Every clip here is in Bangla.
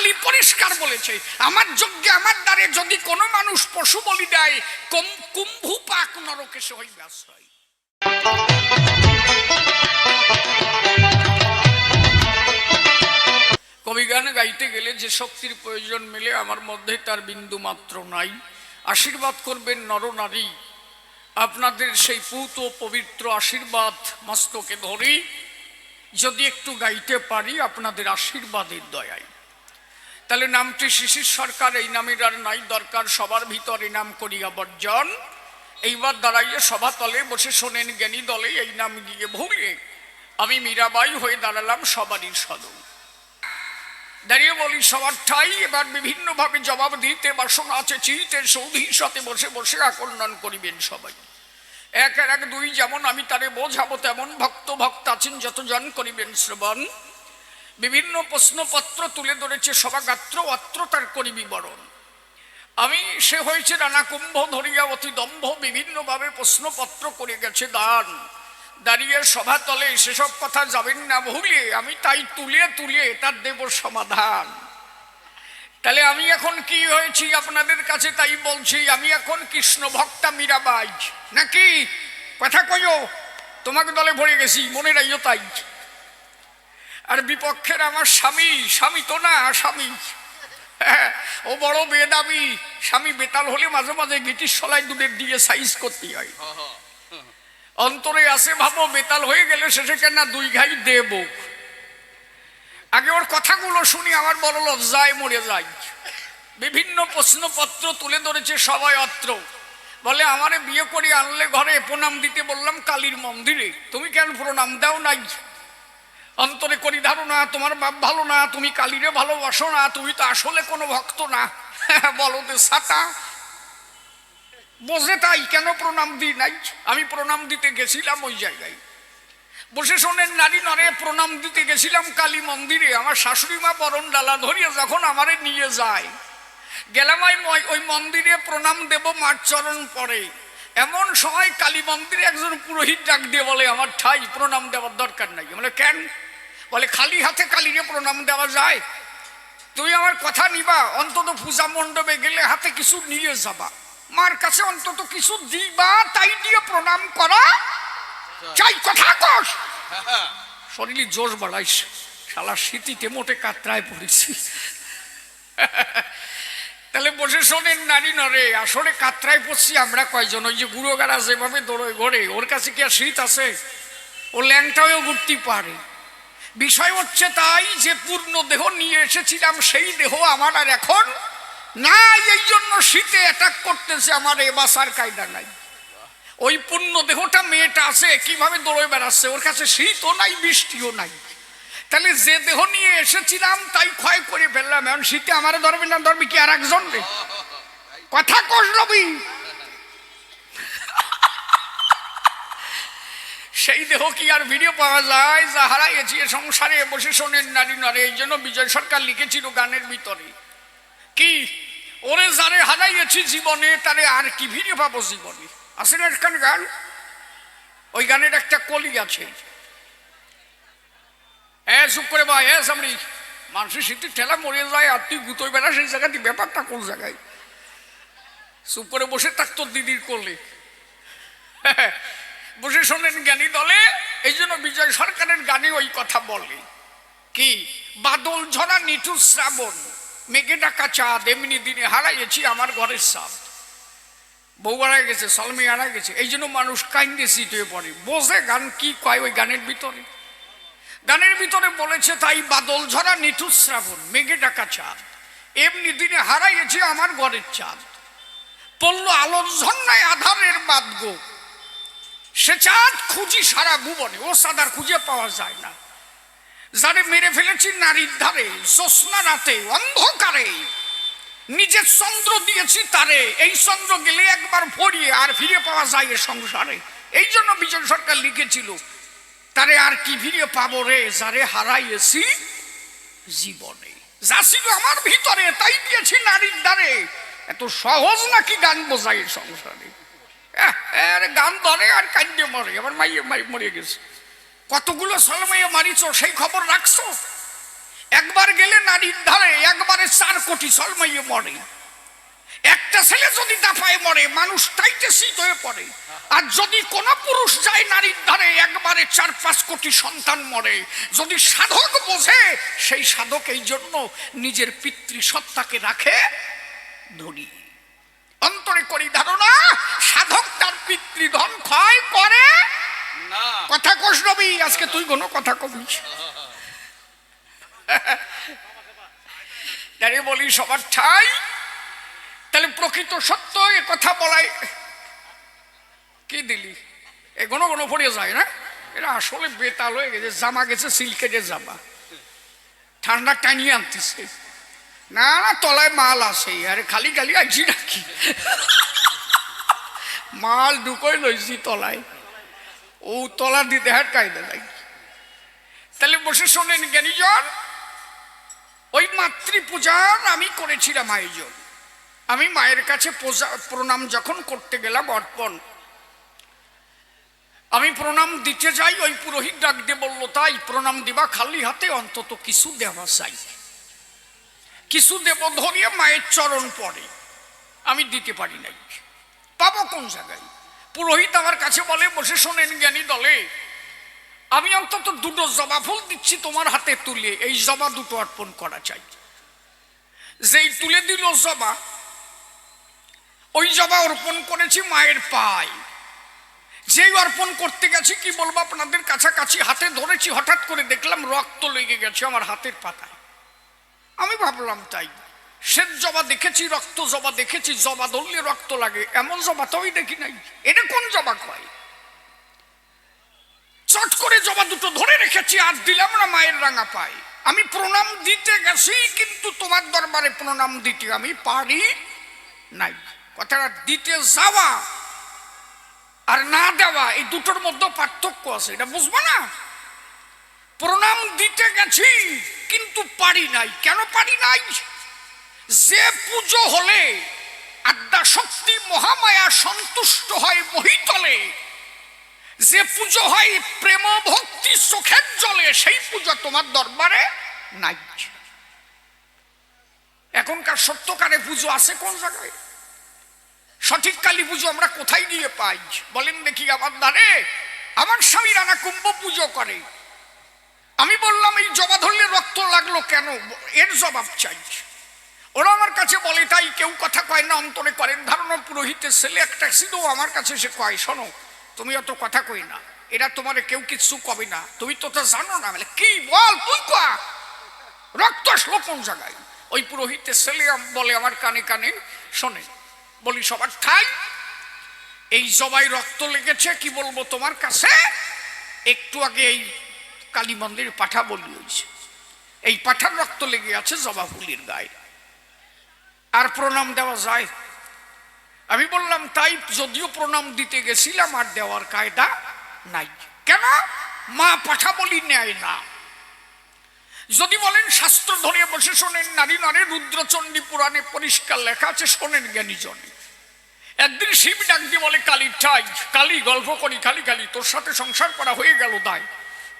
কালী পরিষ্কার বলেছে, আমার যজ্ঞে আমার দ্বারে যদি কোনো মানুষ পশু বলি দেয়, কুম্ভু পাক নরকে সে হইবে আশ্রয়। কবি গান গাইতে গেলে যে শক্তির প্রয়োজন মেলে আমার মধ্যে তার বিন্দু মাত্র নাই। আশীর্বাদ করবেন নরনারী, আপনাদের সেই পূত পবিত্র আশীর্বাদ মস্তকে ধরি, যদি একটু গাইতে পারি আপনাদের আশীর্বাদের দয়ায়। তাহলে নামটি শিশির সরকার, এই নামের আর নাই দরকার, সবার ভিতরে নাম করিয়া বর্জন। এইবার দাঁড়াইয়ে সভাতলে বসে শোনেন জ্ঞানী দলে, এই নাম গিয়ে ভুলে আমি মীরাবাই হয়ে দাঁড়ালাম সবারই সদৌ। দাঁড়িয়ে বলি সবার ঠাই, এবার বিভিন্নভাবে জবাব দিতে বাসনা আছে চিতে, সৌধীর সাথে বসে বসে আকর্ষণ করিবেন সবাই। এক আর এক দুই যেমন আমি তারে বোঝাবো, তেমন ভক্ত ভক্ত আছেন যতজন করিবেন শ্রবণ। বিভিন্ন প্রশ্নপত্র তুলে ধরেছে সভাগাত্র, অত্র তার করি বিবরণ। আমি সে হয়েছে রানা কুম্ভ ধরিয়া অতি দম্ভ, বিভিন্নভাবে প্রশ্নপত্র করে গেছে দান। দাঁড়িয়ে সভাতলে সেসব কথা যাবেন না ভুলে, আমি তাই তুলে তুলে তার দেব সমাধান। তাহলে আমি এখন কি হয়েছি আপনাদের কাছে তাই বলছি, আমি এখন কৃষ্ণ ভক্তা মীরাবাই নাকি? কথা কইও, তোমাকে দলে ভরে গেছি, মনে রাইও তাই। আর বিপক্ষের আমার স্বামী, স্বামী তো না স্বামী, ও বড় বেদাবি স্বামী। বেতাল হলে মাঝে মাঝে গিটির সলাই দুধের দিয়ে সাইজ করতে হয়। অন্তরে আছে ভাবো, বেতাল হয়ে গেলে শেষে কেন দুই ঘাই দেব। আগে ওর কথাগুলো শুনি আমার বড় লজ্জায় মরে যাই। বিভিন্ন প্রশ্নপত্র তুলে ধরেছে সবাই অত্র। বলে আমারে বিয়ে করে আনলে ঘরে, প্রণাম দিতে বললাম কালীর মন্দিরে, তুমি কেন প্রণাম দাও নাই? অন্তরে করি ধারণা তোমার বাপ ভালো না, তুমি কালীরে ভালোবাসো না, তুমি তো আসলে কোনো ভক্ত না। বলো তো সাতা বোঝে তাই কেন প্রণাম দিই নাই? আমি প্রণাম দিতে গেছিলাম ওই জায়গায়, বসে শোনেন নারী নরে, প্রণাম দিতে গেছিলাম কালী মন্দিরে। আমার শাশুড়ি মা বরণ ডালা ধরিয়ে যখন আমারে নিয়ে যায়, গেলাম ওই মন্দিরে প্রণাম দেব মার চরণ পরে। এমন সময় কালী মন্দিরে একজন পুরোহিত ডাক দিয়ে বলে, আমার ঠাই প্রণাম দেওয়ার দরকার নাই। বলে কেন? বলে খালি হাতে কালীরে প্রণাম দেওয়া যায়? তুমি আমার কথা নিবা, অন্তত পূজা মণ্ডপে গেলে হাতে কিছু নিয়ে যাবা, মার কাছে অন্তত কিছু দিবা, তাই দিয়ে প্রণাম করা চাই। কথা কস, শরীরে জোশ বাড়াইস, শালা শীতিতে মোটে কাতরায় পড়েছি। তাহলে বসে শোনেন নারী নরে, আসলে কাতরায় পড়ছি আমরা কয়জন? ওই যে গুড়োগাড়া যেভাবে দৌড়ে ঘোরে, ওর কাছে কি আর শীত আছে? ও ল্যাংটাও ঘুরতে পারে। বিষয় হচ্ছে তাই যে পূর্ণ দেহ নিয়ে এসেছিলাম, সেই দেহ আমার আর এখন নাই, এই জন্য শীতে অ্যাটাক করতেছে আমার, এ বাসার কায়দা নাই। ওই পূর্ণ দেহটা মেয়েটা আছে, কিভাবে দৌড়ে বেড়াচ্ছে, ওর কাছে শীতও নাই বৃষ্টিও নাই। তাহলে যে দেহ নিয়ে এসেছিলাম তাই ক্ষয় করে ফেললাম, এখন শীতে আমার ধরবে না ধরবে কি আর একজন রে? কথা কস রবি। সেই দেহ কি আর ভিডিও পাওয়া যায়? যা হারাইছি সংসারে বসে শোনেন নারী নরে। এই জন্য বিজয় সরকার লিখেছিল গানের ভিতরে কি, ওরে যারে হারাইছি জীবনে তারে আর কি ভিডিও পাবো জীবনে। আছে না একখান গান, ওই গানের একটা কলি আছে, চুপ করে বা সামরি মানুষের শীতের ঠেলা মরে যায় আর তুই গুতোই বেড়া সেই জায়গাতে, ব্যাপারটা কোন জায়গায়? চুপ করে বসে থাকতো দিদির কোলে। বসে শোনেন জ্ঞানী দলে। এই জন্য বিজয় সরকারের গানে ওই কথা বলে কি, বাদল ঝরা নিঠুর শ্রাবণ, মেঘে ডাকা চাঁদ, এমনি দিনে হারাইছি আমার ঘরের সাপ। বউ হারাই গেছে, সলমি হারাই গেছে, এই জন্য মানুষ কাইন্ডে সিটে পড়ে। বোঝে গান কি কয় ওই গানের ভিতরে? গানের ভিতরে বলেছে তাই, বাদল ঝরা নিঠুর শ্রাবণ, মেঘে ডাকা চাঁদ, এমনি দিনে হারাইছি আমার ঘরের চাঁদ। পড়লো আলোর ঝর্ণায় আধারের বাদ গো, সে চাঁদ খুঁজি সারা ভুবনে, ও সাদার খুঁজে পাওয়া যায় না। যারে মেরে ফেলেছি নারীর ধারে, জ্যোৎস্না রাতে অন্ধকারে, নিজের চন্দ্র দিয়েছি তারে, এই চন্দ্র গেলে একবার ভরিয়ে আর ফিরে পাওয়া যায় এ সংসারে। এই জন্য বিজয় সরকার লিখেছিল, তারে আর কি ফিরে পাবো রে, যারে হারাইছি জীবনে। যা ছিল আমার ভিতরে তাই দিয়েছি নারীর দ্বারে। এত সহজ নাকি গান বোঝায় এ সংসারে? গান ধরে আর কান্দে মরে। আমার মাইয়ে মরে গেছে, কতগুলো সলমাইয়া মারিছ সেই খবর রাখছো? একবার গেলে নারীর ধারে একবারে 4 কোটি সলমাইয়ে মরে। একটা ছেলে যদি দাফায় মরে মানুষ তাইতে শীত হয়ে পড়ে। আর যদি কোন পুরুষ যায় নারীর ধারে একবারে 4-5 কোটি সন্তান মরে। যদি সাধক বোঝে, সেই সাধক এই জন্য নিজের পিতৃসত্তাকে রাখে ধনী। অন্তরে করি ধারণা, সাধক তার পিতৃধন ক্ষয় করে না। কথা কোষ নবী, আজকে তুই কোনো কথা কবি তারে বলি সবার ঠাই। তাহলে প্রকৃত সত্য এ কথা বলাই কি দিলি এ ঘন ঘন পড়ে যায় না। এরা আসলে বেতাল হয়ে গেছে, জামা গেছে সিল্কের জামা, ঠান্ডা টানিয়ে আনতেছে। না না তলায় মাল আছে, আরে খালি খালি আইছি নাকি, মাল ঢুকোই লইছি তলায়, ও তলা দিতে হাট কায়দা নাই। তাহলে বসে শোনেন জ্ঞানীজন, ওই মাতৃপূজার আমি করেছিলাম আয়োজন। আমি মায়ের কাছে প্রণাম যখন করতে গেলাম, অর্পণ আমি প্রণাম দিতে যাই, ওই পুরোহিত ডাক দিয়ে বললো, তাই প্রণাম দিবা খালি হাতে, অন্তত কিছু দেওয়া চাই, কিছু দেব ধরিয়ে মায়ের চরণ পড়ে। আমি দিতে পারি নাই, পাবো কোন জায়গায়? পুরোহিত আমার কাছে বলে, বসে শোনেন জ্ঞানী দলে, আমি অন্তত 2টো জবা ফুল দিচ্ছি তোমার হাতে তুলে, এই জবা 2টো অর্পণ করা চাই। যেই তুলে দিল জবা, ওই জবা অর্পণ করেছি মায়ের পায়। যেই অর্পণ করতে গেছি, কি বলবো আপনাদের, কাছাকাছি হাতে ধরেছি, হঠাৎ করে দেখলাম রক্ত লেগে গেছে আমার হাতের পাতায়। আমি ভাবলাম তাই, শ্বেত জবা দেখেছি, রক্ত জবা দেখেছি, জবা ধরলে রক্ত লাগে, এমন জবা তো আমি দেখি নাই, এটা কোন জবা কয়? চট করে জবা 2টো ধরে রেখেছি, আর দিলাম না মায়ের রাঙা পায়। আমি প্রণাম দিতে গেছি, কিন্তু তোমার দরবারে প্রণাম দিতে আমি পারি নাই। কথাটা দিতে যাওয়া আর না দেওয়া, এই 2টোর মধ্যে পার্থক্য আছে, এটা বুঝবো না? প্রণাম দিতে গেছি কিন্তু পারি নাই। কেন পারি নাই? যে পুজো হলে আদ্যা শক্তি মহামায়া সন্তুষ্ট হয় মহিতলে, যে পুজো হয় প্রেম ভক্তি চোখের জলে, সেই পুজো তোমার দরবারে নাই। এখনকার সত্যকারে পুজো আছে কোন জায়গায়? সঠিক কালী পুজো আমরা কোথায় গিয়ে পাই বলেন দেখি? আমার ধারে আমার স্বামী রানা কুম্ভ পুজো করে। আমি বললাম, এই জবা ধরলে রক্ত লাগলো কেন? এর জবাব চাই। ওরা আমার কাছে বলে, তাই কেউ কথা কয় না, অন্তরে করেন ধারণা। পুরোহিতের ছেলে একটা ছিল, আমার কাছে সে কয়, শোনো তুমি অত কথা কই না, এরা তোমারে কেউ কিছু কবে না, তুমি তো তা জানো না। বলে কি বল তুই, কয়া রক্ত আসলো কোন জায়গায়? ওই পুরোহিতের ছেলে বলে আমার কানে কানে, শোনে। বলি সবার ঠাই, এই জবাই রক্ত লেগেছে, কি বলবো তোমার কাছে? একটু আগে এই কালী মন্দির পাঠা বলি হয়েছে, এই পাঠার রক্ত লেগে আছে জবা ফুলের গায়ে, আর প্রণাম দেওয়া যায়? আমি বললাম, তাই যদিও প্রণাম দিতে গেছিলাম, আর দেওয়ার কায়দা নাই। কেন? মা পাঠা বলি নেয় না। যদি বলেন শাস্ত্র ধরে বসে শোনেন, নারী নারী রুদ্রচণ্ডী পুরাণে পরিষ্কার লেখা আছে, শোনেন জ্ঞানীজনে। একদিন শিব ডাক দিয়ে বলে, কালী ঠাই, কালী গল্প করি খালি খালি, তোর সাথে সংসার করা হয়ে গেল দায়।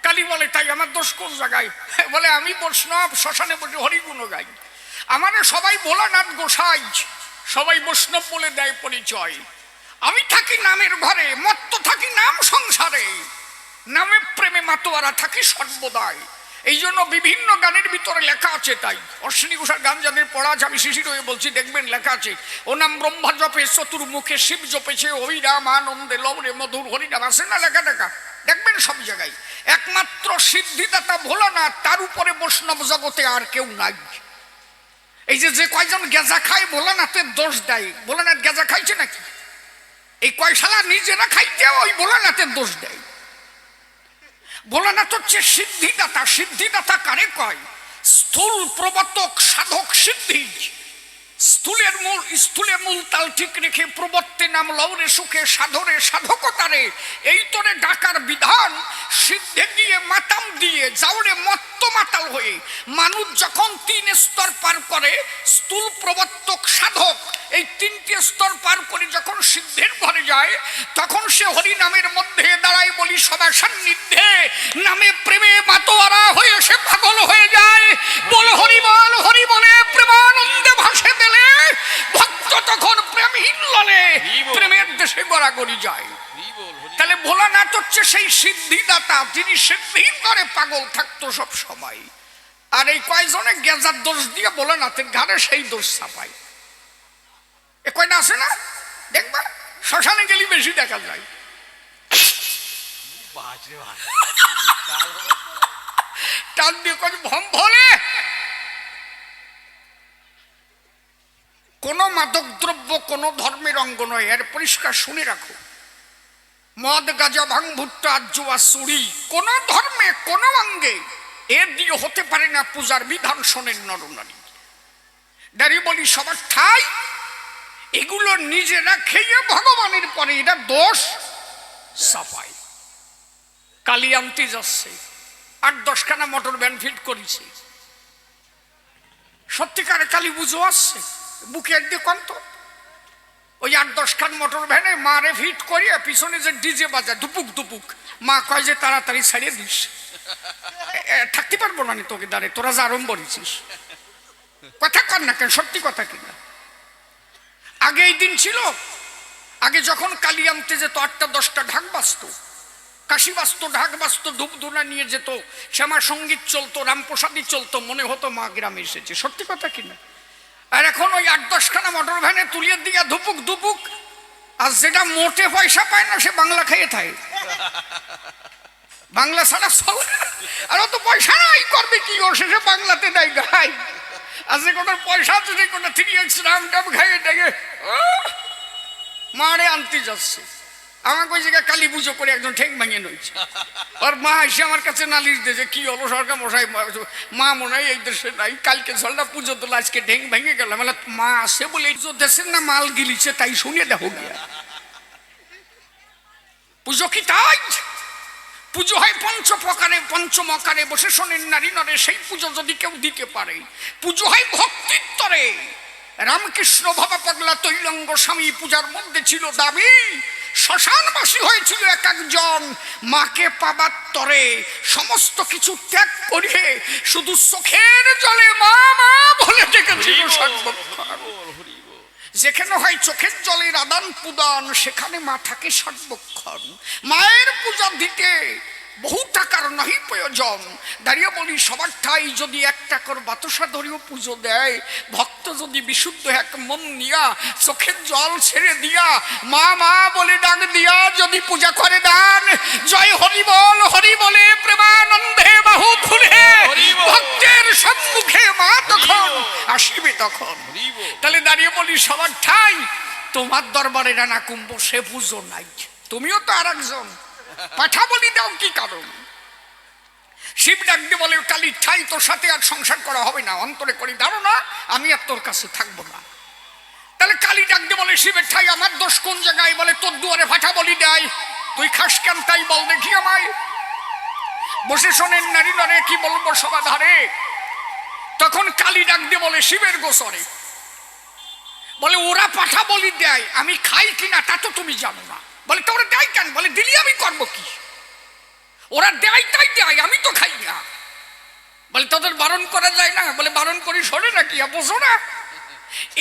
কালী বলে, তাই আমার দোষ কোন জায়গায়? বলে, আমি বৈষ্ণব, শ্মশানে বসে হরিগুণ গাই, আমারে সবাই ভোলানাথ গোসাই, সবাই বৈষ্ণব বলে দেয় পরিচয়। আমি থাকি নামের ঘরে, মত্ত থাকি নাম সংসারে, নামে প্রেমে মাতোয়ারা থাকি সর্বদাই। এই জন্য বিভিন্ন গানের ভিতরে লেখা আছে, তাই অশ্বিনী ঘোষার গান যাদের পড়া আছে, আমি শিশির হয়ে বলছি, দেখবেন লেখা আছে, ও নাম ব্রহ্মা জপে চতুর্মুখে, শিব জপেছে হরিরাম আনন্দে লবরে মধুর হরিনাম, আছে না লেখা দেখা? দেখবেন সব জায়গায়। একমাত্র সিদ্ধিদাতা ভোলানাথ, তার উপরে বৈষ্ণব জগতে আর কেউ নাই। এই যে কয়জন গেজা খায় ভোলানাথের দোষ দেয়, ভোলানাথ গেজা খাইছে নাকি? এই কয়শালা নিজেরা খাইতে ওই ভোলানাথের দোষ দেয়। ভোলানাথ হচ্ছে সিদ্ধিদাতা। সিদ্ধিদাতা কারে কয়? স্থূল প্রবর্তক সাধক সিদ্ধি। স্থূলে মূল তাল ঠিক রেখে প্রবর্তে নাম লৌরে সুখে সাধরে সাধকতারে এই তোরে ডাকার বিধান সিদ্ধে দিয়ে মাতাম দিয়ে যাওরে মত্ত মাতাল হয়ে মানুষ যখন 3 স্তর পার করে, স্থূল প্রবর্তক সাধক এই 3টে স্তর পার করে যখন সিদ্ধের ঘরে যায়, তখন সে হরি নামের মধ্যে দাঁড়ায় বলি সবার সান্নিধ্যে নামে প্রেমে মাতোয়ারা হয়ে সে পাগল হয়ে যায়। বল হরি বলে প্রেমানন্দে ভাসে দিলে ভক্ত তখন প্রেমহীন ললে প্রেমের দেশে গড়াগড়ি যায়। তাহলে ভোলানাথ হচ্ছে সেই সিদ্ধিদাতা, যিনি সিদ্ধির ঘরে পাগল থাকতো সব সময়। আর এই কয়জনে গেজার দোষ দিয়ে ভোলানাথের ঘাড়ে সেই দোষ চাপায়। এ কয়টা আছে না, দেখবা শ্মশানে গেলে বেশি দেখা যায়। টান দিয়ে কয় ভম ভোলে কোন মাদক দ্রব্য কোন ধর্মের অঙ্গ নয়, এর পরিষ্কার শুনে রাখো। মদ গাঁজা ভাঙ ভুট্টা জুয়া চুরি কোন ধর্মে কোন অঙ্গে এর দিয়ে হতে পারে না পূজার বিধান। শোনেন নরনারী, দাঁড়িয়ে বলি সবার ঠাই এগুলো নিজেরা খেয়ে ভগবানের পরে এটা দোষ সাফাই। কালি আনতে যাচ্ছে, 8-10খানা মোটর ভ্যান ফিট করেছে, সত্যিকারে কালী পুজো আসছে, বুকে একদিকে কন্ত ওই 8-10খান মোটর ভ্যানে মারে ফিট করিয়া পিছনে যে ডিজে বাজায় দুপুক দুপুক, মা কয় যে তাড়াতাড়ি ছাড়িয়ে দিস, থাকতে পারবো না তোকে দাঁড়ে, তোরা যা আরম্ভ করেছিস। কথা কর না কেন, সত্যি কথা কিনা। আগে এই দিন ছিল, আগে যখন কালী আনতে যেত 8টা-10টা ঢাক বাজত, কাশি বাজত, ঢাক বাজত, ধূপধুনা নিয়ে যেত, শ্যামা সঙ্গীত চলতো, রামপ্রসাদী চলতো, মনে হতো মা গ্রামে এসেছে। সত্যি কথা কিনা। আর এখন ওই 8-10খানা মোটর ভ্যানে তুলিয়ে দিয়া ধুপুক ধুপুক, আর যেটা মোটে পয়সা পায় না সে বাংলা খেয়ে থাকে, বাংলা ছাড়া চল। আর অত পয়সা নাই, করবে কি ও, শেষে বাংলাতে দেয় গাই। আর যে কোনো পয়সা যদি কোনো 3x রাম টাম খাইয়ে দেখে মারে আনতে যাচ্ছে। আমাকে ওই জায়গায় কালী পুজো করে একজন ঠেক ভাঙিয়ে নইছে, আর মা এসে আমার কাছে নালিশ দিয়েছে কি হলো সরকার মশাই, মা মনে হয় এই দেশে নাই, কালকে ঝলটা পুজো তোলা আজকে ঢেং ভেঙে গেল। মানে মা আসে বলে এই দেশের না মাল গিলিছে তাই শুনিয়ে দেখো গিয়া। পুজো কি তাই? পুজো হয় পঞ্চপ্রকারে পঞ্চমকারে বসে শোনেন নারী নরে, সেই পুজো যদি কেউ দিতে পারে। পুজো হয় ভক্তির তরে। রামকৃষ্ণ ভাবা পাগলা তৈলঙ্গ স্বামী পূজার মধ্যে ছিল দাবি, শ্মশানবাসী হয়েছিল এক একজন মাকে পাবার তরে, সমস্ত কিছু ত্যাগ করে শুধু চোখের জলে মা মা বলে ডেকেছিল সর্বক্ষণ। যেখানে হয় চোখের জলের আদান প্রদান, সেখানে মা থাকে সর্বক্ষণ। মায়ের পূজা দিতে বহু টাকার নাহি প্রয়োজন। দাঁড়িয়ে বলি সবার ঠাই যদি 1 টাকার বাতাসা ধরেও পুজো দেয়, ভক্ত যদি বিশুদ্ধ এক মন নিয়া চোখের জল ছেড়ে দিয়া মা মা বলে ডাক দিয়া যদি পূজা করে দান, জয় হরি বলে প্রেমানন্দে বাহু ধুলে ভক্তের সম্মুখে মা তখন আসিবে তখন। তাহলে দাঁড়িয়ে বলি সবার ঠাই তোমার দরবারে রানা কুম্ভ সে পুজো নাই, তুমিও তো আর একজন, পাঠা বলি দাও কি কারণ? শিব ডাক দিয়ে বলে কালী ঠাই তোর সাথে আর সংসার করা হবে না, অন্তরে করি ধারণা আমি আর তোর কাছে থাকবো না। তাহলে কালী ডাক দিয়ে বলে শিবের ঠাই আমার দোষ কোন জায়গায়? বলে তোর দুয়ারে পাঠা বলি দেয়, তুই খাস কেন তাই বল দেখি আমায়। বসে শোনেন নারী নরে কি বলবো সবাধারে। তখন কালী ডাক দিয়ে বলে শিবের গোসরে, বলে ওরা পাঠা বলি দেয়, আমি খাই কিনা তা তো তুমি জানো না। বলে তোরা দেয় কেন? বলে দিলি আমি করবো কি, ওরা দেয় তাই দেয়, আমি তো খাই না। বলে তোদের বারণ করা যায় না? বলে বারণ করি শোনে নাকি, বোঝো না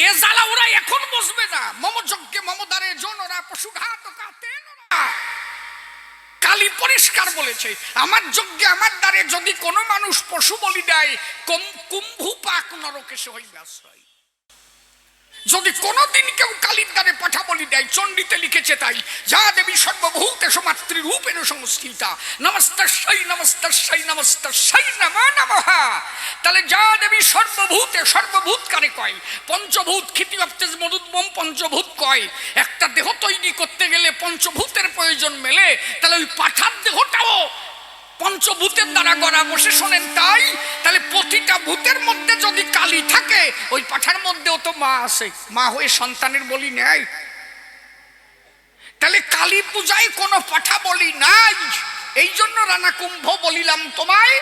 এ জ্বালা ওরা এখন বসবে না। মম যজ্ঞে মমদারে জনরা পশুঘাত কাতেন। কালী পরিষ্কার বলেছে আমার যজ্ঞে আমার দ্বারে যদি কোনো মানুষ পশু বলি দেয়, কুম্ভু পাক নরকে সে হইবে আশ্রয়। যদি কোনোদিন কেউ কালীর দ্বারে পাঠা বলি দেয়, চণ্ডীতে লিখেছে তাই, যা দেবী সর্বভূতেষু মাতৃরূপেণ সংস্থিতা নমস্তস্যৈ নমস্তস্যৈ নমস্তস্যৈ নমো নমঃ। তাহলে যা দেবী সর্বভূতে, সর্বভূত কারে কয়? পঞ্চভূত ক্ষিতিবপ্তেজ মরুদ্বম পঞ্চভূত কয়। একটা দেহ তৈরি করতে গেলে পঞ্চভূতের প্রয়োজন মেলে, তাহলে ওই পাঠার দেহটাও পঞ্চভূতের দ্বারা গড়া। বসে শোনেন তাই, তাহলে প্রতিটা ভূতের মধ্যে যদি কালী বলি থাকে, ওই পাঠার মধ্যেও তো মা আছে, মা হয়ে সন্তানের বলি নেয়। তাহলে কালী পূজায় কোনো পাঠা বলি নাই। এই জন্য রানা কুম্ভ বলিলাম তোমায়,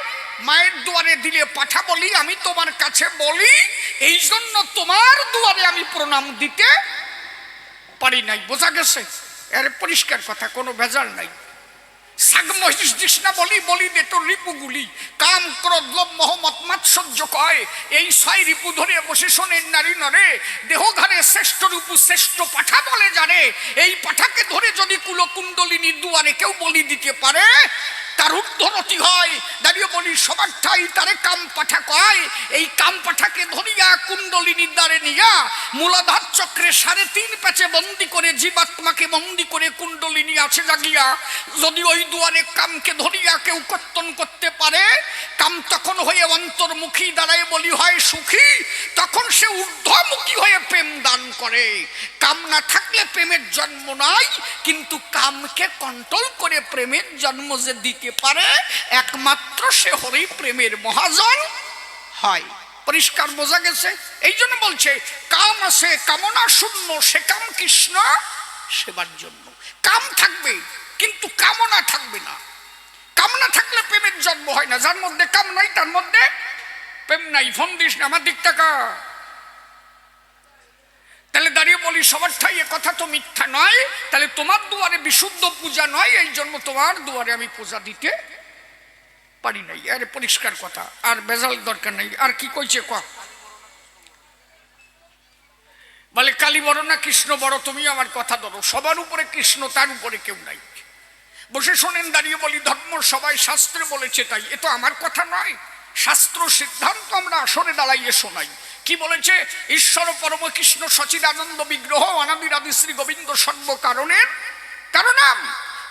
মায়ের দুয়ারে দিলে পাঠা বলি আমি তোমার কাছে বলি, এই জন্য তোমার দুয়ারে আমি প্রণাম দিতে পারি নাই। বোঝা গেছে? এর পরিষ্কার কথা, কোনো ভেজাল নাই। বলি দে তোর রিপুগুলি, কাম ক্রোধ লোভ মোহ মত মাৎসর্য কয়, এই ছয় রিপু ধরে বসে শোনেন নারী নরে, দেহ ঘরে শ্রেষ্ঠ রূপু শ্রেষ্ঠ পাঠা বলে জানে। এই পাঠাকে ধরে যদি কুলকুণ্ডলিনীর দুয়ারে কেউ বলি দিতে পারে, তার ঊর্ধ্বরতি হয়। দাঁড়িয়ে বলি সবার ঠাই তারে কাম পাঠা কয়। এই কাম পাঠাকে ধরিয়া কুণ্ডলিনীর দ্বারে নিয়া মূলাধার চক্রে 3.5 প্যাচে বন্দি করে জীবাত্মাকে বন্দি করে কুণ্ডলিনী আছে জাগিয়া যদি ওই দুয়ারে কামকে ধরিয়া কেউ কর্তন করতে পারে, কাম তখন হয়ে অন্তর্মুখী দাঁড়ায় বলি হয় সুখী, তখন সে ঊর্ধ্বমুখী হয়ে প্রেম দান করে। কাম না থাকলে প্রেমের জন্ম নাই, কিন্তু কামকে কন্ট্রোল করে প্রেমের জন্ম যে দিতে পারে, একমাত্র সে হরি প্রেমের মহাজন হয়। পরিষ্কার বোঝা গেছে? এই জন্য বলছে কাম আছে কামনা শূন্য, সে কাম কৃষ্ণ সেবার জন্য। কাম থাকবে কিন্তু কামনা থাকবে না। কামনা থাকলে প্রেমের জন্ম হয় না। যার মধ্যে কাম নাই তার মধ্যে প্রেম নাই। ফোন দিস না, আমার দিক টাকা। তাহলে দাঁড়িয়ে বলি সবার ঠাই এ কথা তো মিথ্যা নয়। তাহলে তোমার দুয়ারে বিশুদ্ধ পূজা নয়, এই জন্য তোমার দুয়ারে আমি পূজা দিতে পারি নাই। আরে পরিষ্কার কথা, আর বেজাল দরকার নাই। আর কি কইছে ক? বলে কালী বড় না কৃষ্ণ বড়, তুমি আমার কথা ধরো। সবার উপরে কৃষ্ণ, তার উপরে কেউ নাই। বসে শোনেন, দাঁড়িয়ে বলি ধর্ম সবাই শাস্ত্রে বলেছে তাই, এ তো আমার কথা নয়। শাস্ত্র সিদ্ধান্ত আমরা আসরে দাঁড়াইয়ে শোনাই। কি বলেছে? ঈশ্বর পরম কৃষ্ণ সচিদানন্দ বিগ্রহ অনাদিরাদি শ্রী গোবিন্দ সর্ব কারণের কারণাম।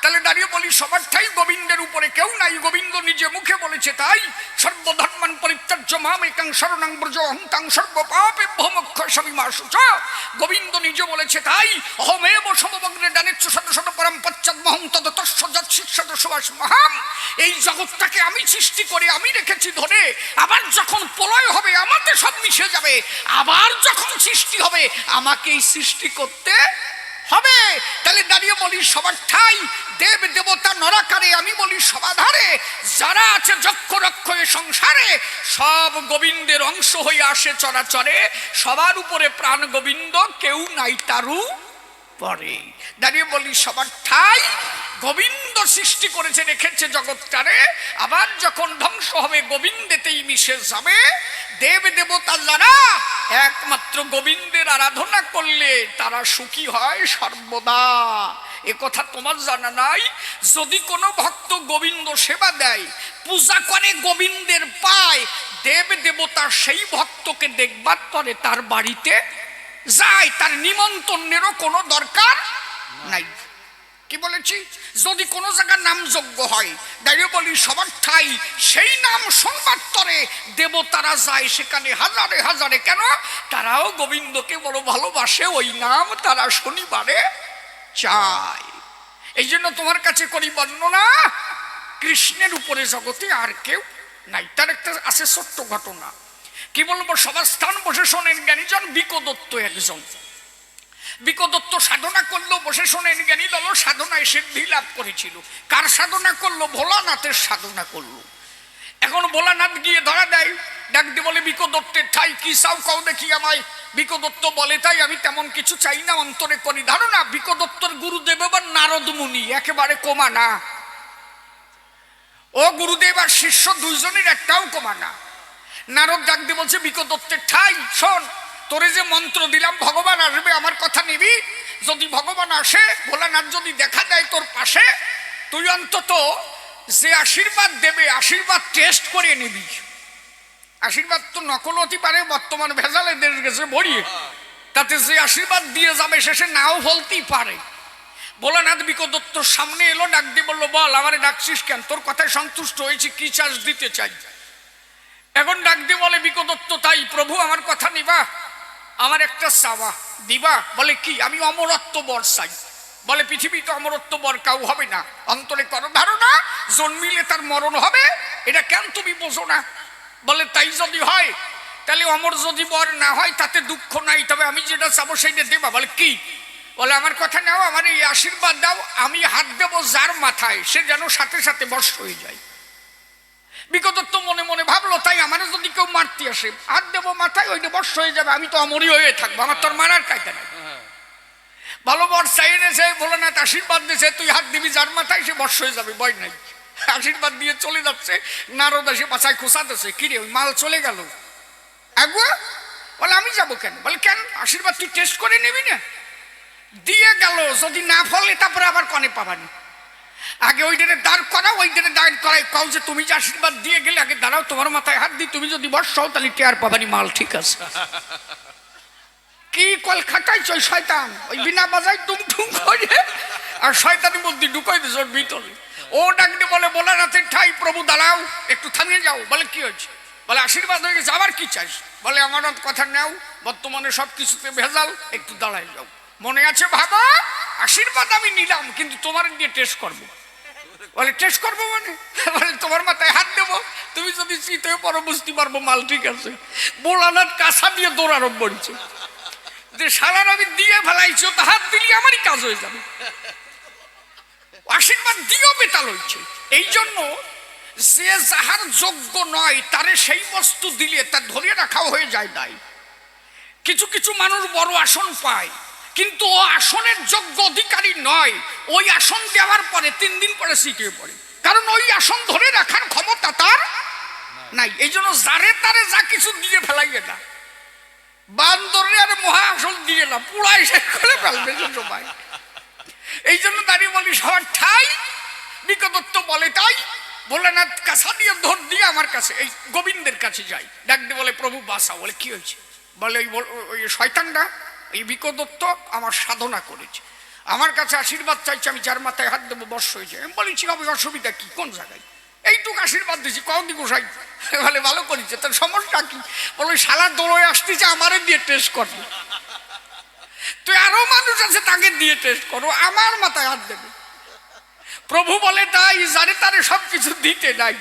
তাহলে দাঁড়িয়ে বলি সবার ঠাই গোবিন্দের উপরে কেউ নাই। গোবিন্দ নিজে মুখে বলেছে তাই, সর্বধর্মান পরিত্যাজ্য মাম একাং শরণাং ব্রজ অহং তাং সর্বপাপেভ্যো মোক্ষয়িষ্যামি মা শুচা। গোবিন্দ নিজে বলেছে তাই, অহমেব সমগ্রে জানেচ্ছ শত শত পরম পশ্চাৎমহং তদতস্য যৎশিষ্যত সুবাস মহাম। এই জগৎটাকে আমি সৃষ্টি করে আমি রেখেছি ধরে, আবার যখন প্রলয় হবে আমাতে সব মিশে যাবে, আবার যখন সৃষ্টি হবে আমাকেই সৃষ্টি করতে হবে। তাহলে দাঁড়িয়ে বলি সবার ঠাই দেব দেবতা নরাকারে, আমি বলি সবাধারে যারা আছে যক্ষ রক্ষ এ সংসারে, সব গোবিন্দের অংশ হয়ে আসে চরাচরে। সবার উপরে প্রাণ গোবিন্দ, কেউ নাই তারু পরে। দাঁড়িয়ে বলি সবার ঠাই গোবিন্দ সৃষ্টি করেছে রেখেছে জগৎটারে, আবার যখন ধ্বংস হবে গোবিন্দেতেই মিশে যাবে। দেব দেবতা যারা একমাত্র গোবিন্দের আরাধনা করলে তারা সুখী হয় সর্বদা। এ কথা তোমার জানা নাই? যদি কোনো ভক্ত গোবিন্দ সেবা দেয়, পূজা করে, গোবিন্দের পায়, দেব দেবতা সেই ভক্তকে দেখবার পরে তার বাড়িতে যায়, তার নিমন্ত্রণেরও কোনো দরকার নাই। কি বলেছি? যদি কোনো জায়গায় নামযজ্ঞ হয়, দাঁড়িয়ে বলি সবার ঠাই সেই নাম শুনবার তরে দেবতারা যায় সেখানে হাজারে হাজারে। কেন? তারাও গোবিন্দকে বড় ভালোবাসে, ওই নাম তারা শনিবারে চায়। এই জন্য তোমার কাছে করি বর্ণনা, কৃষ্ণের উপরে জগতে আর কেউ নাই। তার একটা আছে ছোট্ট ঘটনা। কি বলবো? সবার স্থান বসে শোনেন, জ্ঞানীজন বিকদত্ত একজন। বিকদত্ত সাধনা করলো, বসে শোনেন, জ্ঞানী দল সাধনায় সিদ্ধি লাভ করেছিল। কার সাধনা করলো? ভোলানাথের সাধনা করলো। এখন ভোলানাথ গিয়ে ধরা দেয়, ডাক দিয়ে বলে বিকদত্তের ঠাই কি চাও কও দেখি আমায়। বিকদত্ত বলে তাই আমি তেমন কিছু চাই না, অন্তরে করি ধারণা। বিকদত্তর গুরুদেব এবার নারদ মুনি, একেবারে কমা না। ও গুরুদেব আর শিষ্য দুইজনের একটাও কমা না। নারদ ডাক দিয়ে বলছে বিকদত্তের ঠাই শোন, তোরে যে মন্ত্র দিলাম ভগবান আসবে, আমার কথা নিবি? যদি ভগবান আসে, ভোলানাথ যদি দেখা দেয় তোর পাশে, তুই অন্তত যে আশীর্বাদ দেবে আশীর্বাদ টেস্ট করে নিবি। আশীর্বাদ তো নকল হতে পারে, বর্তমান ভেজালে দেশ গেছে ভরিয়ে, তাতে যে আশীর্বাদ দিয়ে যাবে শেষে নাও বলতেই পারে। ভোলানাথ বিকদত্তর সামনে এলো, ডাক দিয়ে বললো বল আমারে ডাকছিস কেন? তোর কথায় সন্তুষ্ট হয়েছি, কি চাষ দিতে চাই। এখন ডাক দিয়ে বলে বিকদত্ত তাই প্রভু আমার কথা নিবা? আমার একটা চাওয়া দিবা। বলে কি? আমি অমরত্ব বর চাই। বলে পৃথিবীতে অমরত্ব বর কাউ হবে না, অন্তরে করো ধারণা জন্মিলে তার মরণ হবে, এটা কেন তুমি বোঝো না? বলে তাই যদি হয় তাহলে অমর যদি বর না হয় তাতে দুঃখ নাই, তবে আমি যেটা চাবো সেইটা দেবা। বলে কি? বলে আমার কথা নাও, আমার এই আশীর্বাদ দাও, আমি হাত দেবো যার মাথায় সে যেন সাথে সাথে বশ হয়ে যায়। বিকদত্ত মনে মনে ভাবলো, তাই আমার যদি কেউ মারতে আসে হাত দেবো মাথায়, ওইটা বশ হয়ে যাবে, আমি তো অমরই হয়ে থাকবো, আমার তোর মারার কায়দা নাই। ভালো বর চাই এনেছে, ভোলানাথ আশীর্বাদ দিয়েছে, তুই হাত দিবি যার মাথায় সে বশ হয়ে যাবে, ভয় নাই। আশীর্বাদ দিয়ে চলে যাচ্ছে, নারদ এসে পাছায় খোঁচাতেছে, কিরে ওই মাল চলে গেল আগুয়া? বলে আমি যাবো কেন? বলে কেন, আশীর্বাদ তুই টেস্ট করে নিবি না? দিয়ে গেল, যদি না ফলে তারপরে আবার কনে পাবানি। আগে ওই দিনে দাঁড় করাও, ওই দিনে দাঁড় করাই কও যে তুমি যে আশীর্বাদ দিয়ে গেলে আগে দাঁড়াও, তোমার মাথায় হাত দিই, তুমি যদি বর্ষ হও তাহলে টেয়ার পাবানি মাল, ঠিক আছে? কি কল খাটাইছ ওই শয়তান, ওই বিনা বাজাই টুম টুম করে আর শয়তানি বুদ্ধি ঢুকাই দিস ওর ভিতরে। ও ডাকতে বলে, ভোলানাথের ঠাই প্রভু দাঁড়াও, একটু থামিয়ে যাও। বলে কি হয়েছে? বলে আশীর্বাদ হয়ে গেছে, আবার কি চাইছ? বলে আমার কথা নেও, বর্তমানে সব কিছুতে ভেজাল, একটু দাঁড়াই যাও। মনে আছে ভাবা, আশীর্বাদ আমি নিলাম কিন্তু তোমার দিয়ে টেস্ট করবো। বলে টেস্ট করবো মানে? বলে তোমার মাথায় হাত দেবো, তুমি যদি চিতে পরে বুঝতে পারবো মাল, ঠিক আছে? ভোলানাথ কাঁচা দিয়ে দৌড়ারম্ভ করেছে যে সালার আমি দিয়ে ফেলাইছি, তো হাত দিলে আমারই কাজ হয়ে যাবে। আশীর্বাদ দিয়েও বেতাল হয়েছে। এই জন্য যে যাহার যোগ্য নয় তারে সেই বস্তু দিলে তার ধরিয়ে রাখাও হয়ে যায় দায়। কিছু কিছু মানুষ বড় আসন পায় কিন্তু ও আসনের যোগ্য অধিকারী নয়, ওই আসন দেওয়ার পরে 3 দিন পরে শিখিয়ে পড়ে, কারণ ওই আসন ধরে রাখার ক্ষমতা তার নাই। এই জন্য যারে তারে যা কিছু দিয়ে ফেলাইয়ে না, বান্দরে আর মহা আসন দিয়ে না, পুরাই শেষ করে ফেলবে সবাই। এই জন্য দাঁড়িয়ে বলি সবার ঠাই বিকদত্ত বলে, তাই ভোলানাথ কাছা দিয়ে ধর দিয়ে আমার কাছে এই গোবিন্দের কাছে যাই, ডাক দিয়ে বলে প্রভু বাঁচাও। বলে কি হয়েছে? বলে ওই শয়তানটা এই বিকদত্ত আমার সাধনা করেছে, আমার কাছে আশীর্বাদ চাইছে, আমি যার মাথায় হাত দেবো বর্ষ হয়ে যায়। আমি বলেছি হবে অসুবিধা কি, কোন জায়গায়? এইটুকু আশীর্বাদ দিয়েছি, কদিন গোসাই। বলে ভালো করেছে, তার সমস্যা কি? বলে শালা দৌড়ে আসতেছে আমারে দিয়ে টেস্ট করবে, তুই আরো মানুষ আছে তাকে দিয়ে টেস্ট করো, আমার মাথায় হাত দেবে। প্রভু বলে তাই যারে তারে সবকিছু দিতে নাই,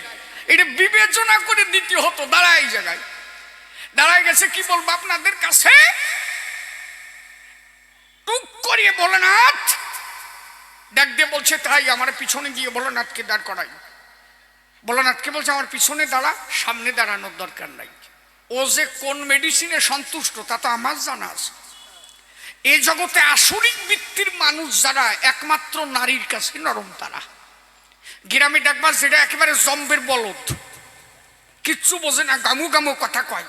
এটা বিবেচনা করে দিতে হতো। দাঁড়ায় জায়গায় দাঁড়ায় গেছে, কি বলবো আপনাদের কাছে, টুক করিয়ে ভোলানাথ ডাক দিয়ে বলছে, তাই আমার পিছনে গিয়ে ভোলানাথকে দাঁড় করাই। ভোলানাথকে বলছে আমার পিছনে দাঁড়া, সামনে দাঁড়ানোর দরকার নাই। ও যে কোন মেডিসিনে সন্তুষ্ট তা তো আমার জানা আছে। এই জগতে আসরিক বৃত্তির মানুষ যারা একমাত্র নারীর কাছে নরম, তারা গ্রামে ডাকবা যেটা একেবারে জম্বের বলদ, কিচ্ছু বোঝে না, গামু গামু কথা কয়,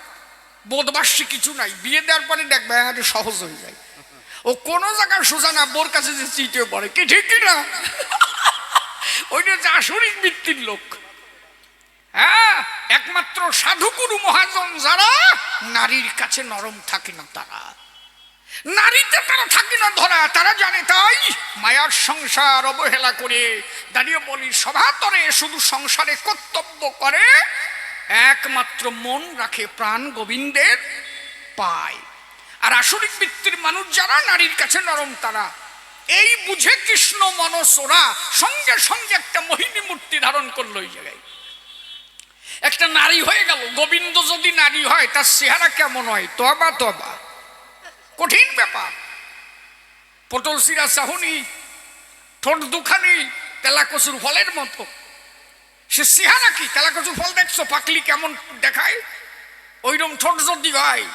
বোধবাসী কিছু নাই, বিয়ে দেওয়ার পরে দেখবে সহজ হয়ে যায়। ও কোনো জায়গায় সোজা না, বোর কাছে যে চিটে পড়ে, কি ঠিক কিনা? ওইটা হচ্ছে আসরিক বৃত্তির লোক। হ্যাঁ, একমাত্র সাধুগুরু মহাজন যারা নারীর কাছে নরম থাকে না, তারা নারীতে তারা থাকে না ধরা, তারা জানে। তাই মায়ার সংসার অবহেলা করে দাঁড়িয়ে বলি সভাতরে শুধু সংসারে কর্তব্য করে, একমাত্র মন রাখে প্রাণ গোবিন্দের পায়। আর আসরিক বৃত্তির মানুষ যারা নারীর কাছে নরম, তারা এই বুঝে কৃষ্ণ মনসোরা সঙ্গে সঙ্গে একটা মোহিনী মূর্তি ধারণ করলো। এই জায়গায় একটা নারী হয়ে গেল। গোবিন্দ যদি নারী হয় তার চেহারা কেমন হয়? তবা তবা, কঠিন ব্যাপার। পটল সিরা চাহুনি, ঠোঁট দুখানি তেলাকচুর ফলের মতো। সে চেহারা কি? তেলাকচুর ফল দেখছো পাকলি কেমন দেখায়? ওইরকম ঠোঁট যদি হয়,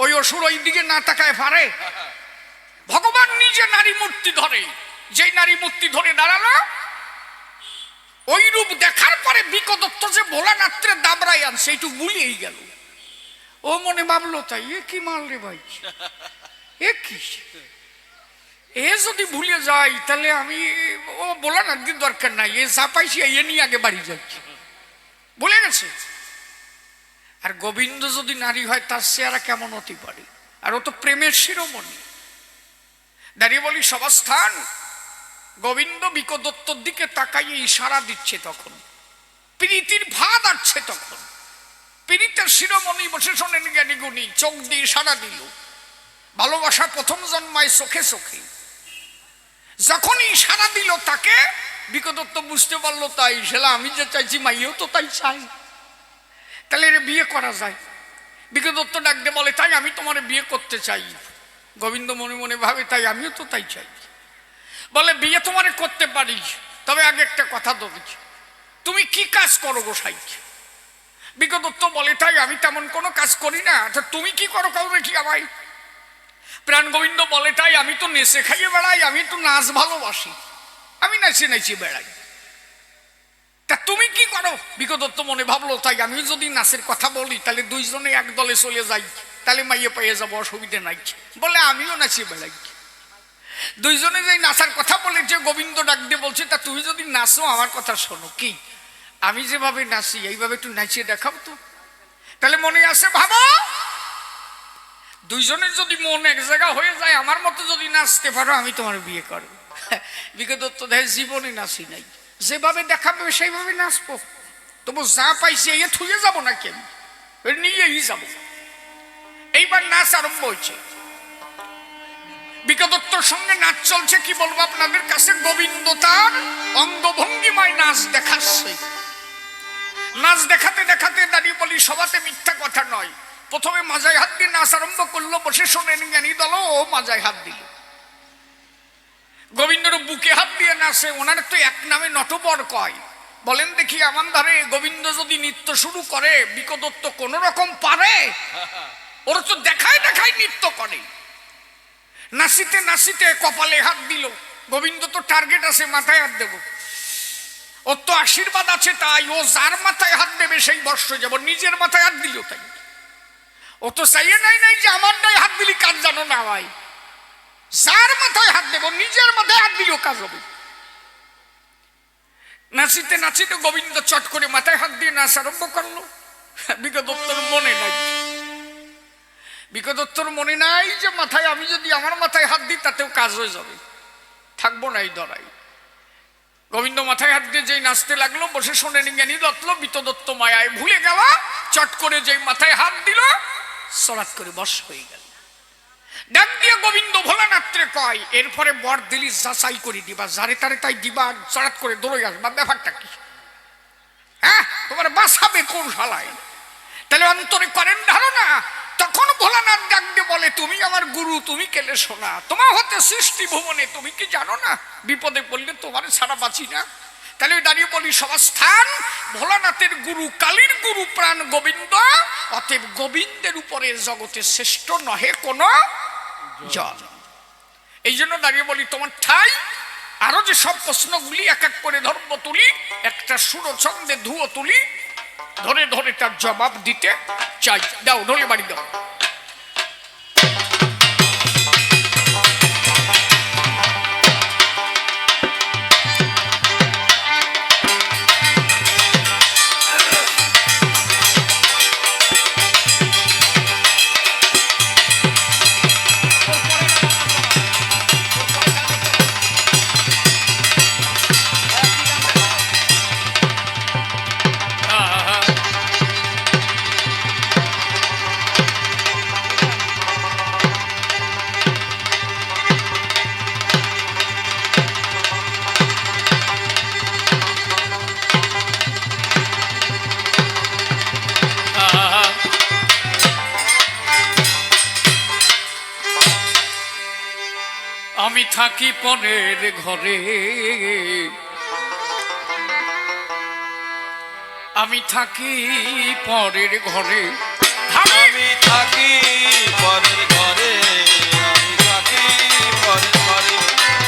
ওই অসুর ওই দিকে না তাকায় পারে? ভগবান নিজে নারী মূর্তি ধরে, যেই নারী মূর্তি ধরে দাঁড়ালো, ওই রূপ দেখার পরে বিকদত্ত যে ভোলানাথের দাবরাই আনছে এইটু ভুলিয়েই গেল। ও মনে ভাবলো, তাই এ কি মাল রে ভাই, এ কি, এ যদি ভুলে যাই তাহলে আমি, ও ভোলানাথ দিন দরকার নাই, এ যা পাইছি এ নিয়ে আগে বাড়ি যাচ্ছি, বলে গেছে। আর গোবিন্দ যদি নারী হয় তার চেহারা কেমন হতে পারে? আর ও তো প্রেমের শিরোমণি। দাঁড়িয়ে বলি সভাস্থান, গোবিন্দ বিকদত্তর দিকে তাকাইয়ে ইশারা দিচ্ছে, তখন প্রীতির ভাত আসছে, তখন প্রীতের শিরোমণি বসে শোনেন জ্ঞানী গুণী চোখ দিয়ে ইশারা দিল। ভালোবাসা প্রথম জন্মায় চোখে চোখে, যখনই ইশারা দিল তাকে বিকদত্ত বুঝতে পারলো, তাই সেলা আমি যে চাইছি মাইও তো তাই চাই, তাহলে এর বিয়ে করা যায়। বিকে দত্ত ডাক দিয়ে বলে, তাই আমি তোমার বিয়ে করতে চাই। গোবিন্দ মনে মনে ভাবে, তাই আমিও তো তাই চাই। বলে, বিয়ে তোমার করতে পারি, তবে আগে একটা কথা দেবে, তুমি কি কাজ করো গোসাই? বিকে দত্ত বলে, তাই আমি তেমন কোনো কাজ করি না, আচ্ছা তুমি কি করো কাউ দেখি আমায়। প্রাণ গোবিন্দ বলে, তাই আমি তো নেশে খাইয়ে বেড়াই, আমি তো নাচ ভালোবাসি, আমি নাচে নাচে বেড়াই, তা তুমি কি করো? বিকে দত্ত মনে ভাবলো, তাই আমি যদি নাচের কথা বলি তাহলে দুইজনে এক দলে চলে যাই, তাহলে মাইয়ে পাইয়ে যাবো, অসুবিধা নাই। বলে, আমিও নাচি বেড়াই। দুইজনে যেই নাচার কথা বলেছে, গোবিন্দ ডাক দিয়ে বলছে, তা তুমি যদি নাচো আমার কথা শোনো, কি আমি যেভাবে নাচি এইভাবে একটু নাচিয়ে দেখাও তো। তাহলে মনে আছে ভাবো, দুইজনের যদি মন এক জায়গা হয়ে যায়, আমার মতো যদি নাচতে পারো, আমি তোমার বিয়ে করবো। বিকে দত্ত দেয়, জীবনে নাচি নাই, যেভাবে দেখাবে সেইভাবে নাচবো, তবু যা পাইছি এ থুয়ে যাবো না, কেন নিয়েই যাবো। এইবার নাচ আরম্ভ হয়েছে, বিকে দত্তর সঙ্গে নাচ চলছে। কি বলবো আপনাদের কাছে, গোবিন্দ তার অঙ্গভঙ্গিমায় নাচ দেখাচ্ছে। নাচ দেখাতে দেখাতে দাঁড়িয়ে বলি, সবাতে মিথ্যা কথা নয়, প্রথমে মাজায় হাত দিয়ে নাচ আরম্ভ করলো, বসে শোনেন জ্ঞানী দল, ও মাজায় হাত দিল। গোবিন্দর বুকে হাত দিয়ে নাচে, ওনার তো এক নামে নটবর কয়। বলেন দেখি, আমার ধারে গোবিন্দ যদি নৃত্য শুরু করে, বিকে দত্ত কোন রকম পারে? ওরা তো দেখায় দেখায় নৃত্য করে। নাচিতে নাচিতে কপালে হাত দিল। গোবিন্দ তো টার্গেট আছে, মাথায় হাত দেব, ওর তো আশীর্বাদ আছে, তাই ও যার মাথায় হাত দেবে সেই বর্ষ যাব। নিজের মাথায় হাত দিল, তাই ও তো চাইয়ে নাই নাই যে আমারটাই হাত দিলি কাজ জানো না ভাই, যার মাথায় হাত দেব নিজের মাথায় হাত দিলেও কাজ হবে। নাচিতে নাচিতে গোবিন্দ চট করে মাথায় হাত দিয়ে নাচ আরম্ভ করলো। বিকে দত্তর মনে নাই, বিকে দত্তর মনে নাই যে মাথায় আমি যদি আমার মাথায় হাত দিই তাতেও কাজ হয়ে যাবে, থাকবো না এই ধরাই। গোবিন্দ মাথায় হাত দিয়ে যেই নাচতে লাগলো, বসে শোনেন জ্ঞানী দত্ত, বিকে দত্ত মায়ায় ভুলে গেল, চট করে যেই মাথায় হাত দিল, সরাত করে বশ হয়ে গেল। ডাক দিয়ে গোবিন্দ ভোলানাত্রে কয়, এরপরে বর দিলি যাচাই করে দিবা, যারে তারে তাই দিবা, চড়াত করে দৌড়ে আসবা, ব্যাপারটা কি? হ্যাঁ, তোমার বাঁচাবে কোন শালায়? তাহলে অন্তরে করেন ধারণা। তখন ভোলানাথ ডাক দিয়ে বলে, তুমি আমার গুরু, তুমি কেলে শোনা, তোমার হতে সৃষ্টি ভুবনে, তুমি কি জানো না বিপদে পড়লে তোমার ছাড়া বাঁচি না? তাহলে দাঁড়িয়ে বলি, সবার স্থান ভোলানাথের গুরু, কালীর গুরু প্রাণ গোবিন্দ, অতএব গোবিন্দের উপরে জগতে শ্রেষ্ঠ নহে কোন জন। এই জন্য দাঁড়িয়ে বলি, তোমার ঠাই আরো যে সব প্রশ্নগুলি এক এক করে ধর্ম তুলি, একটা সুরছন্দে ধুয়ো তুলি, ধরে ধরে তার জবাব দিতে চাই। দাও, ঢোলে বাড়ি দাও। আমি থাকি পরের ঘরে, আমি থাকি পরের ঘরে, আমি থাকি পরের ঘরে, আমি থাকি পরের ঘরে,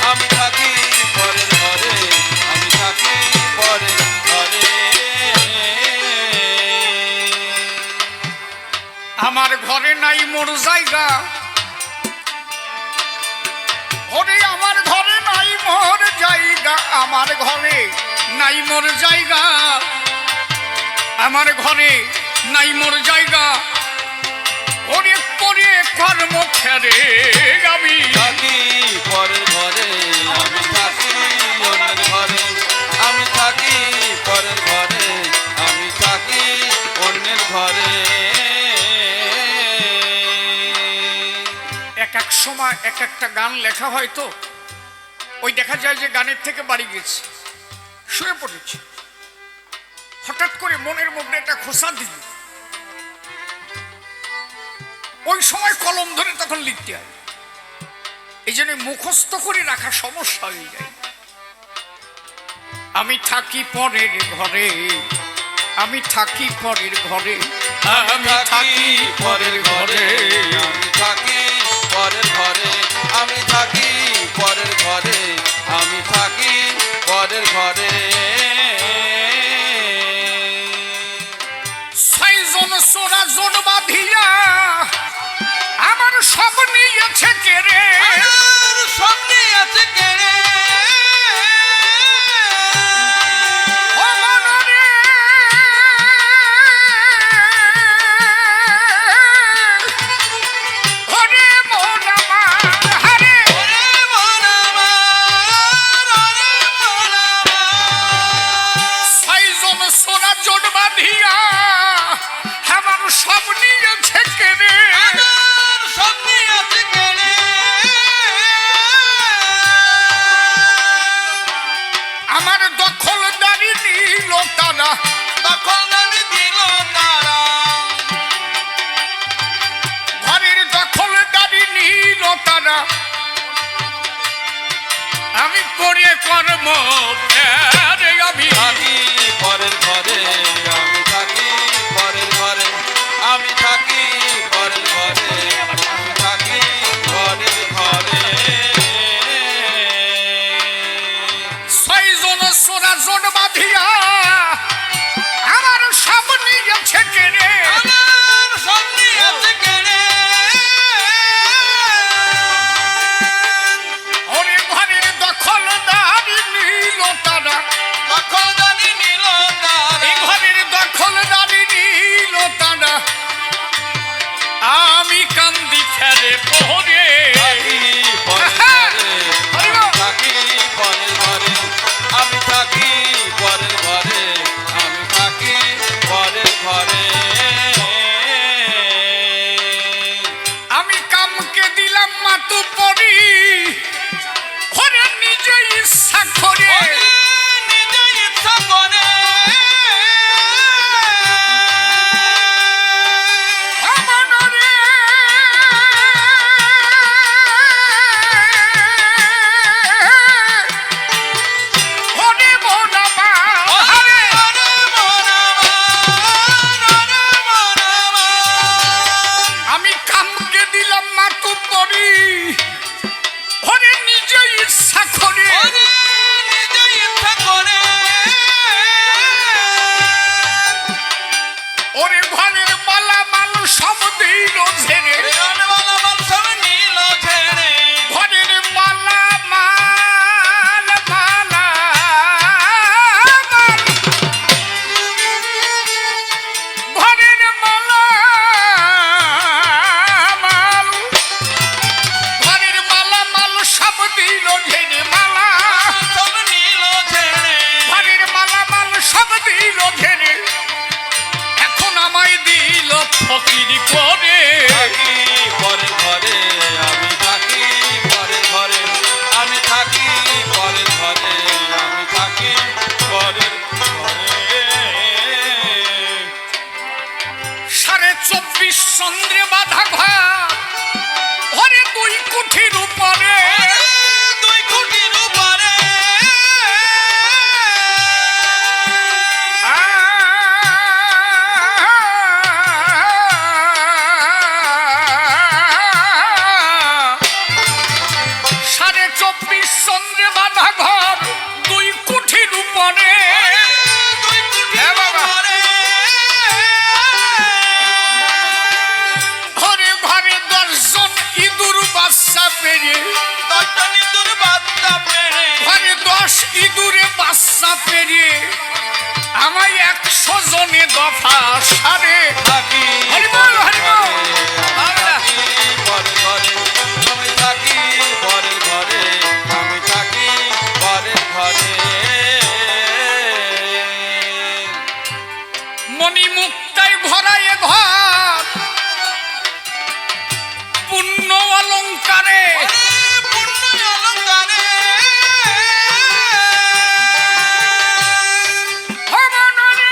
আমি থাকি পরের ঘরে, আমি থাকি পরের ঘরে। আমার ঘরে নাই মোর জায়গা, ওরে আমার ঘরে নাই মোর জায়গা, আমার ঘরে নাই মোর জায়গা, আমার ঘরে নাই মোর জায়গা, ওরে পরে কর্ম খেরে আমি থাকি পরের ঘরে, আমি থাকি অন্যের ঘরে, আমি থাকি পরের ঘরে, আমি থাকি অন্যের ঘরে। এক এক সময় এক একটা গান লেখা হয়, তো ওই দেখা যায় যে গানের থেকে বাড়ি গেছে, শুয়ে পড়েছে, হঠাৎ করে মনের মধ্যে একটা খোসা দিল, ওই সময় কলম ধরে তখন লিখতে হয়। এই জন্য মুখস্থ করে রাখা সমস্যা হয়ে যায়। আমি থাকি পরের ঘরে, আমি থাকি পরের ঘরে, আমি থাকি পরের ঘরে, আমি থাকি পরের ঘরে, আমি থাকি পরের ঘরে, আমি থাকি পরের ঘরে। ছয়জন সোরা জোট বাঁধিয়া আমার সব নিয়েছে কেড়ে, আমার স্বপ্নে আছে কেড়ে, ও মনরে ওরে মন আমার হারে, ওরে মন আমার, ওরে মন আমার। ছয়জন সোরা জোট বাঁধিয়া আমার সব নিয়েছে কেড়ে, আমার স্বপ্নে আছে কেড়ে, আমার দখলদারি নিল তারা, তখন আমি দিল তারা, ঘরের দখলদারি নিল তারা, আমি পরে কর্ম ফেরে, আমি থাকি পরের ঘরে, আমি থাকি পরের ঘরে, আমি থাকি পরের ঘরে, আমি থাকি পরের ঘরে। ছয়জন সোরা জোট বাঁধিয়া আমার সব নিয়েছে কেড়ে, আমার স্বপ্নে আছে কেড়ে, ওরে ঘরের দখলদারি নিল তারা, তখন জানি নিল তারা, এই ঘরের দখলদারি নিল তারা, আমি কান্দি ফেরে পরে, থাকি পরের ঘরে, আমি থাকি পরের ঘরে, আমি থাকি পরের ঘরে, আমি থাকি পরের ঘরে। আমি কামকে দিলাম মাতু পরি, ঘরে নিজে ইচ্ছা করে, ওরে নিজে ইচ্ছা করে, আমানরে ওরে মন আমার হারে, ওরে মন আমার, ওরে মন আমার। আমি কামকে দিলাম মাতু পরি, ঘরে নিজে ইচ্ছা করে, ওরে নিজে ইচ্ছা করে, ওরে ঘরের মালা মাল সব দিল ঝেড়ে, রেওয়ানওয়ালা মাল সব নিল ছেড়ে, ঘরের মালা মাল মালা মাল, ঘরের মালা মাল, ঘরের মালা মাল সব দিল ঝেড়ে, মালা সব নিল ছেড়ে, ঘরের মালা মাল সব দিল ঝেড়ে, এখন আমায় দিল ফকির করে, থাকি পরের ঘরে, আমি থাকি পরের ঘরে, আমি থাকি পরের ঘরে, আমি থাকি পরের ঘরে। 24.5 চন্দ্রে বাধা ঘর, ঘরে 2 কুঠির উপরে, দুই কোটির উপরে, সাড়ে 24 চন্দ্রে বাধা ঘর, 2 কুঠির উপরে, দুই কোটির হ্যাঁ বাবা। উপরে, ঘরে ঘরে 10 জন ইঁদুর বাচ্চা পেরে, 10টা ইঁদুর বাচ্চা পেড়ে, ঘরে 10 ইঁদুরে বাচ্চা পেরে, আমায় 100 জনে দফা সারে, থাকি হরিবল, হরিবল। আমি থাকি পরের ঘরে, আমি থাকি পরের ঘরে, আমি থাকি পরের ঘরে। মণিমুক্তায় ভরা এ ঘর, পুণ্য অলঙ্কারে, ওরে পূর্ণ অলঙ্কারে, ভবনরে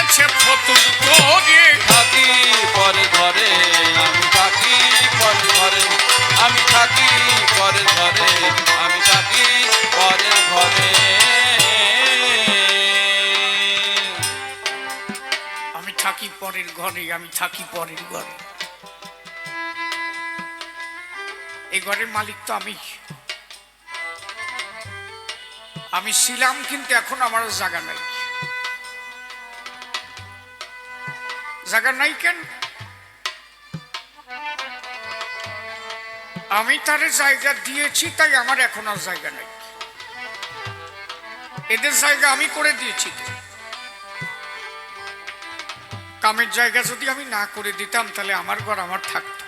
দিয়েছে ফতুর করে। থাকি পরের ঘরে আমি থাকি পরের ঘরে আমি থাকি পরের ঘরে আমি থাকি পরের ঘরে আমি থাকি পরের ঘরে, আমি থাকি পরের ঘরে। এই ঘরের মালিক তো আমি ছিলাম, কিন্তু এখন আমার জায়গা নাই। জায়গা নাই কেন? আমি তারে জায়গা দিয়েছি, তাই আমার এখন আর জায়গা নাই। এদের জায়গা আমি করে দিয়েছি। কামের জায়গা যদি আমি না করে দিতাম, তাহলে আমার ঘর আমার থাকতো।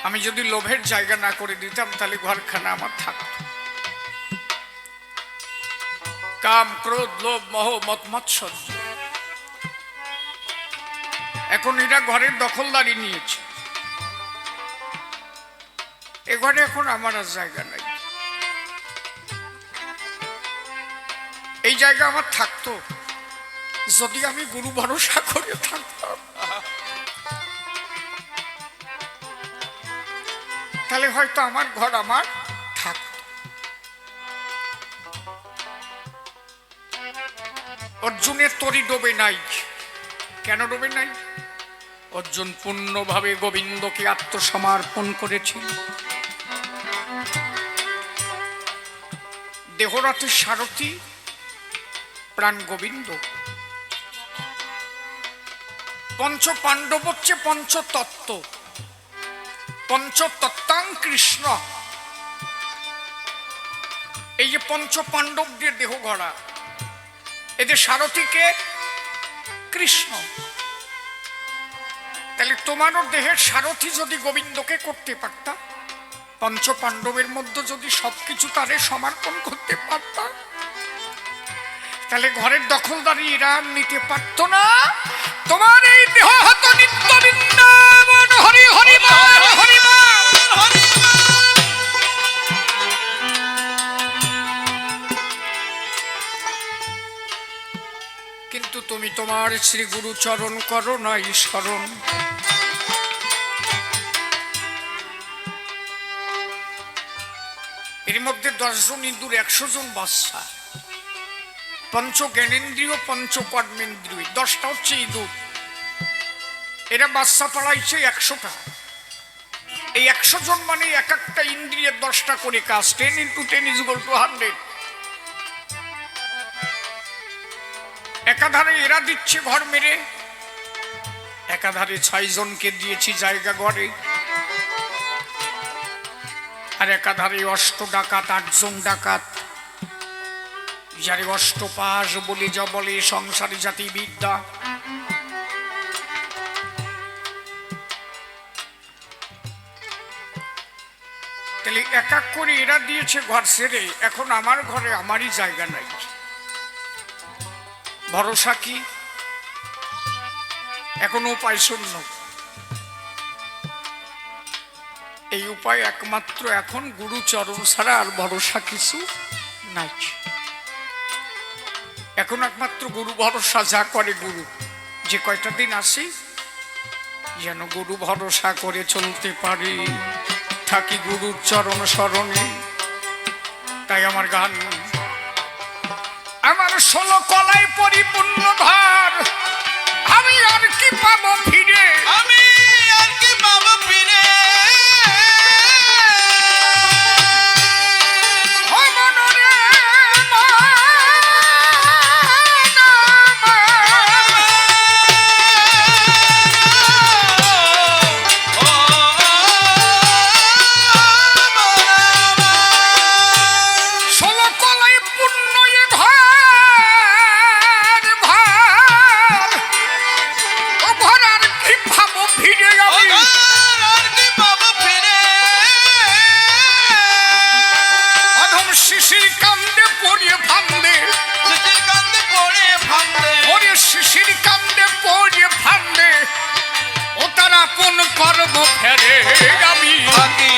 আমি যদি লোভের জায়গা না করে দিতাম, তাহলে ঘরখানা আমার থাকতো। কাম, ক্রোধ, লোভ, মোহ, মত, মৎসর্য, এখন এরা ঘরের দখলদারি নিয়েছে। এ ঘরে এখন আমার আর জায়গা নাই। এই জায়গা আমার থাকতো যদি আমি গুরু ভরসা করে থাকতাম, তাহলে হয়তো আমার ঘর আমার থাকত। অর্জুনের তরি ডোবে নাই। কেন ডোবে নাই? অর্জুন পূর্ণভাবে গোবিন্দকে আত্মসমর্পণ করেছিল। দেহরথের সারথি প্রাণ গোবিন্দ। পঞ্চ পাণ্ডব হচ্ছে পঞ্চতত্ত্ব, পঞ্চতত্ত্বাং কৃষ্ণ। এই যে পঞ্চ পাণ্ডবদের দেহ গড়া, এদের সারথীকে কৃষ্ণ। তাহলে তোমারও দেহের সারথী যদি গোবিন্দকে করতে পারতাম, পঞ্চ পাণ্ডবের মধ্যে যদি সবকিছু তারে সমর্পণ করতে পারতাম, তাহলে ঘরের দখলদারি এরা নিতে পারত না। তোমার এই দেহ হত নিত্য বৃন্দাবন। হরি হরি বল, হরি বল, হরি বল। কিন্তু তুমি তোমার শ্রী গুরু চরণ করো নাই স্মরণ। এর মধ্যে 10 জন ইঁদুর, 100 জন বাচ্চা। পঞ্চ জ্ঞানেন্দ্রিয়, পঞ্চ কর্মেন্দ্রিয়, 10টা হচ্ছে ইঁদুর। এরা বাচ্চা পাড়াইছে 100টা। এই 100 জন মানে এক একটা ইন্দ্রিয়ের 10টা করে কাজ। 10 × 10 = 100। একাধারে এরা দিচ্ছে ঘর মেরে, একাধারে 6 জনকে দিয়েছি জায়গা ঘরে, আর একাধারে 8 ডাকাত, 8 জন ডাকাত, যারে অষ্টপাশ বলে যা বলে সংসারী জাতি বিদ্যা। তাহলে এক এক করে এরা দিয়েছে ঘর ছেড়ে। এখন আমার ঘরে আমারই জায়গা নাই। ভরসা কি? এখন উপায় শূন্য। এই উপায় একমাত্র এখন গুরু চরণ ছাড়া আর ভরসা কিছু নাই। এখন একমাত্র গুরু ভরসা। যা করে গুরু। যে কয়টা দিন আসি যেন গুরু ভরসা করে চলতে পারি, থাকি গুরুর চরণ স্মরণে। তাই আমার গান, আমার 16 কলায় পরিপূর্ণ ধর, আমি আর কি পাবো ফিরে, আমি আর কি পাবো ফিরে। কর্ম ফেরে আমি থাকি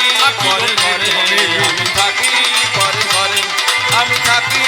পরের ঘরে, আমি থাকি পরের ঘরে, আমি থাকি